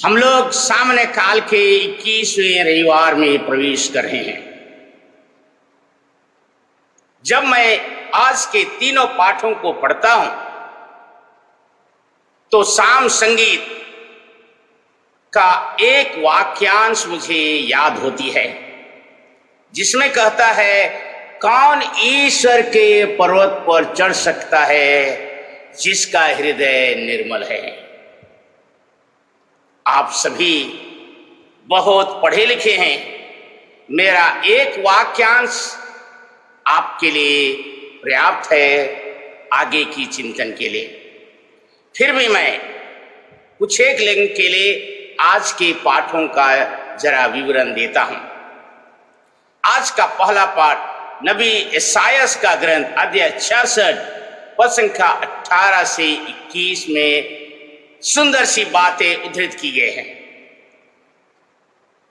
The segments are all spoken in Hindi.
हम लोग सामने काल के 21वें रविवार में प्रवेश कर रहे हैं। जब मैं आज के तीनों पाठों को पढ़ता हूं तो साम संगीत का एक वाक्यांश मुझे याद होती है, जिसमें कहता है, कौन ईश्वर के पर्वत पर चढ़ सकता है जिसका हृदय निर्मल है। आप सभी बहुत पढ़े लिखे हैं। मेरा एक वाक्यांश आपके लिए पर्याप्त है आगे की चिंतन के लिए। फिर भी मैं कुछ एक लेख के लिए आज के पाठों का जरा विवरण देता हूं। आज का पहला पाठ नबी यशायाह का ग्रंथ अध्याय 66 पद संख्या 18 से 21 में सुंदर सी बातें उद्धृत की गई हैं,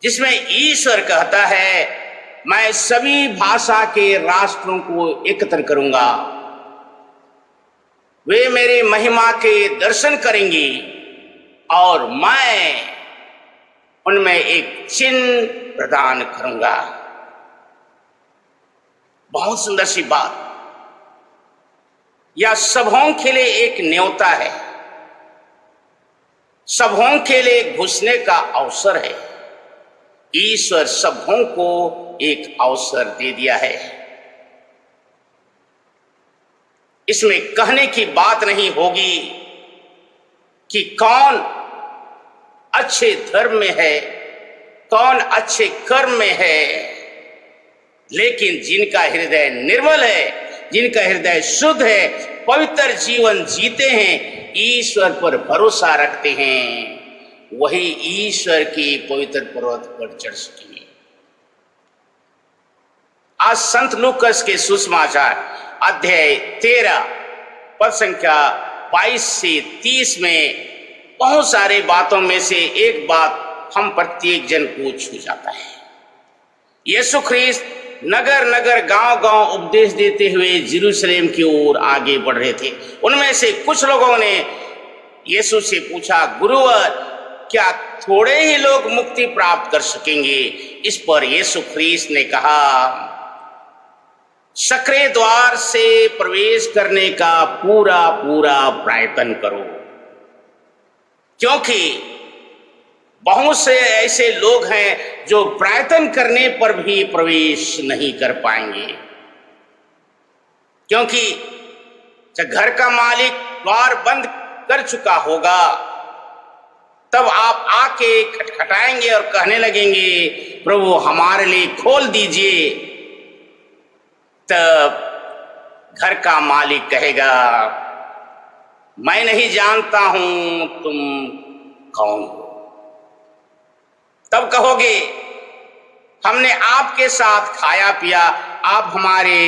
जिसमें ईश्वर कहता है, मैं सभी भाषा के राष्ट्रों को एकत्र करूंगा, वे मेरी महिमा के दर्शन करेंगे और मैं उनमें एक चिन्ह प्रदान करूंगा। बहुत सुंदर सी बात। यह सबों के लिए एक न्योता है, सबों के लिए घुसने का अवसर है। ईश्वर सबों को एक अवसर दे दिया है। इसमें कहने की बात नहीं होगी कि कौन अच्छे धर्म में है, कौन अच्छे कर्म में है, लेकिन जिनका हृदय निर्मल है, जिनका हृदय शुद्ध है, पवित्र जीवन जीते हैं, ईश्वर पर भरोसा रखते हैं, वही ईश्वर की पवित्र पर्वत पर चढ़ सकेंगे। आज संत लूकास के सुसमाचार अध्याय 13 पद संख्या 22 से 30 में बहुत सारे बातों में से एक बात हम प्रत्येक जन को छू जाता है। यीशु ख्रीस्त नगर नगर गांव गांव उपदेश देते हुए यरूशलेम की ओर आगे बढ़ रहे थे। उनमें से कुछ लोगों ने यीशु से पूछा, गुरुवर, क्या थोड़े ही लोग मुक्ति प्राप्त कर सकेंगे? इस पर यीशु ख्रीस्त ने कहा, सकरे द्वार से प्रवेश करने का पूरा पूरा प्रयत्न करो, क्योंकि बहुत से ऐसे लोग हैं जो प्रयत्न करने पर भी प्रवेश नहीं कर पाएंगे, क्योंकि जब घर का मालिक द्वार बंद कर चुका होगा तब आप आके खटखटाएंगे और कहने लगेंगे, प्रभु हमारे लिए खोल दीजिए। तब घर का मालिक कहेगा, मैं नहीं जानता हूं तुम कौन हो। तब कहोगे, हमने आपके साथ खाया पिया, आप हमारे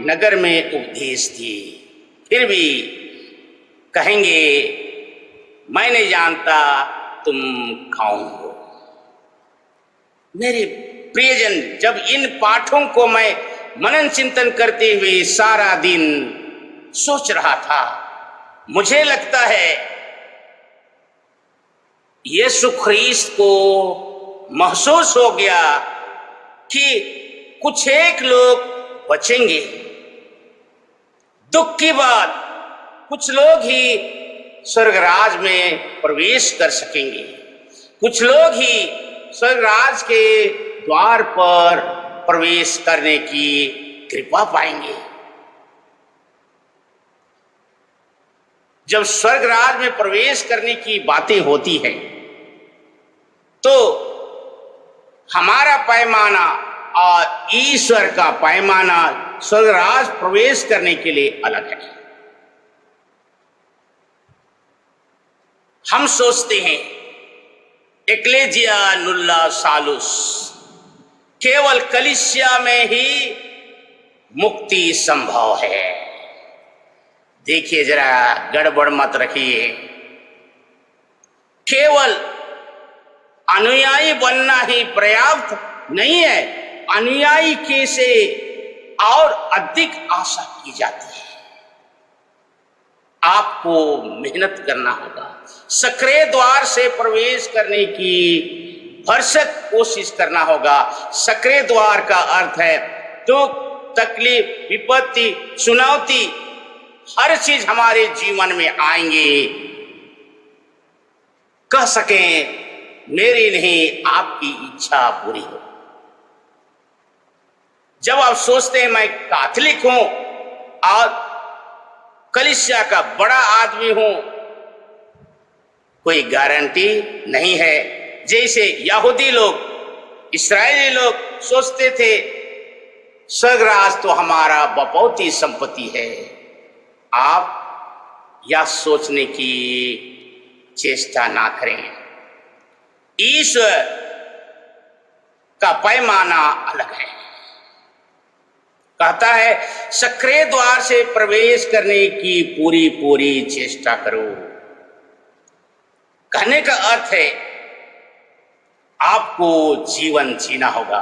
नगर में उपदेश दिए। फिर भी कहेंगे, मैं नहीं जानता तुम कौन हो। मेरे प्रियजन, जब इन पाठों को मैं मनन चिंतन करते हुए सारा दिन सोच रहा था, मुझे लगता है यीशु ख्रीस्त को महसूस हो गया कि कुछ एक लोग बचेंगे। दुख की बात, कुछ लोग ही स्वर्गराज में प्रवेश कर सकेंगे, कुछ लोग ही स्वर्गराज के द्वार पर प्रवेश करने की कृपा पाएंगे। जब स्वर्गराज में प्रवेश करने की बातें होती है तो हमारा पैमाना और ईश्वर का पैमाना स्वर्गराज प्रवेश करने के लिए अलग है। हम सोचते हैं एक्लेजिया नुल्ला सालुस, केवल कलीसिया में ही मुक्ति संभव है। देखिए, जरा गड़बड़ मत रखिए। केवल अनुयायी बनना ही पर्याप्त नहीं है, अनुयायी के से और अधिक आशा की जाती है। आपको मेहनत करना होगा। सक्रिय द्वार से प्रवेश करने की भरसक कोशिश करना होगा। सक्रिय द्वार का अर्थ है दुख, तकलीफ, विपत्ति, चुनौती, हर चीज हमारे जीवन में आएंगे, कह सकें मेरी नहीं आपकी इच्छा पूरी हो। जब आप सोचते हैं मैं कैथोलिक हूं और कलीसिया का बड़ा आदमी हूं, कोई गारंटी नहीं है। जैसे यहूदी लोग, इस्राएली लोग सोचते थे स्वर्गराज तो हमारा बपौती संपत्ति है। आप यह सोचने की चेष्टा ना करें। ईश्वर का पैमाना अलग है। कहता है सक्रिय द्वार से प्रवेश करने की पूरी पूरी चेष्टा करो। कहने का अर्थ है आपको जीवन जीना होगा,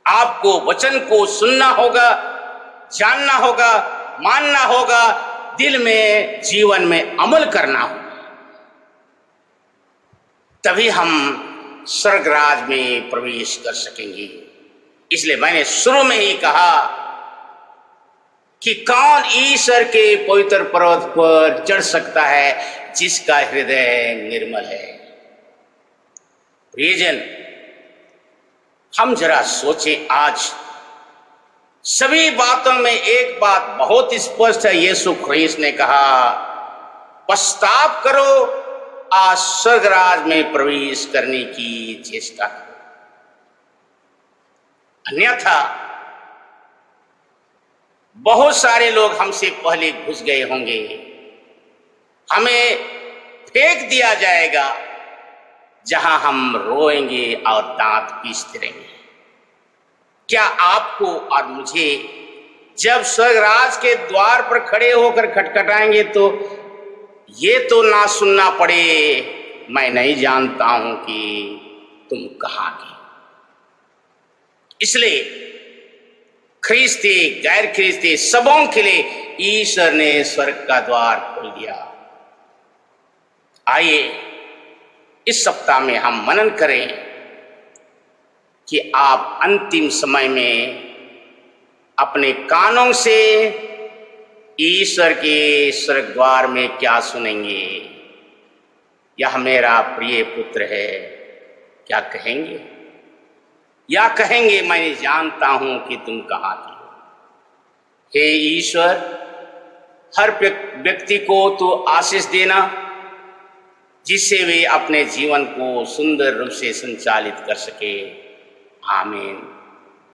आपको वचन को सुनना होगा, जानना होगा, मानना होगा, दिल में जीवन में अमल करना होगा, तभी हम स्वर्गराज में प्रवेश कर सकेंगे। इसलिए मैंने शुरू में ही कहा कि कौन ईश्वर के पवित्र पर्वत पर चढ़ सकता है जिसका हृदय निर्मल है। प्रियजन, हम जरा सोचें, आज सभी बातों में एक बात बहुत स्पष्ट है। यीशु ख्रीस्त ने कहा पश्चाताप करो और स्वर्गराज में प्रवेश करने की चेष्टा करो, अन्यथा बहुत सारे लोग हमसे पहले घुस गए होंगे, हमें फेंक दिया जाएगा जहां हम रोएंगे और दांत पीसते रहेंगे। क्या आपको और मुझे जब स्वर्गराज के द्वार पर खड़े होकर खटखटाएंगे तो ये तो ना सुनना पड़े मैं नहीं जानता हूं कि तुम कहां के। इसलिए ख्रीस्ती गैर ख्रीस्ती सबों के लिए ईश्वर ने स्वर्ग का द्वार खोल दिया। आइए इस सप्ताह में हम मनन करें कि आप अंतिम समय में अपने कानों से ईश्वर के स्वर्ग द्वार में क्या सुनेंगे। यह मेरा प्रिय पुत्र है, क्या कहेंगे? या कहेंगे मैं जानता हूं कि तुम कहां के हो। हे ईश्वर, हर व्यक्ति को तो आशीष देना जिससे वे अपने जीवन को सुंदर रूप से संचालित कर सके। आमीन।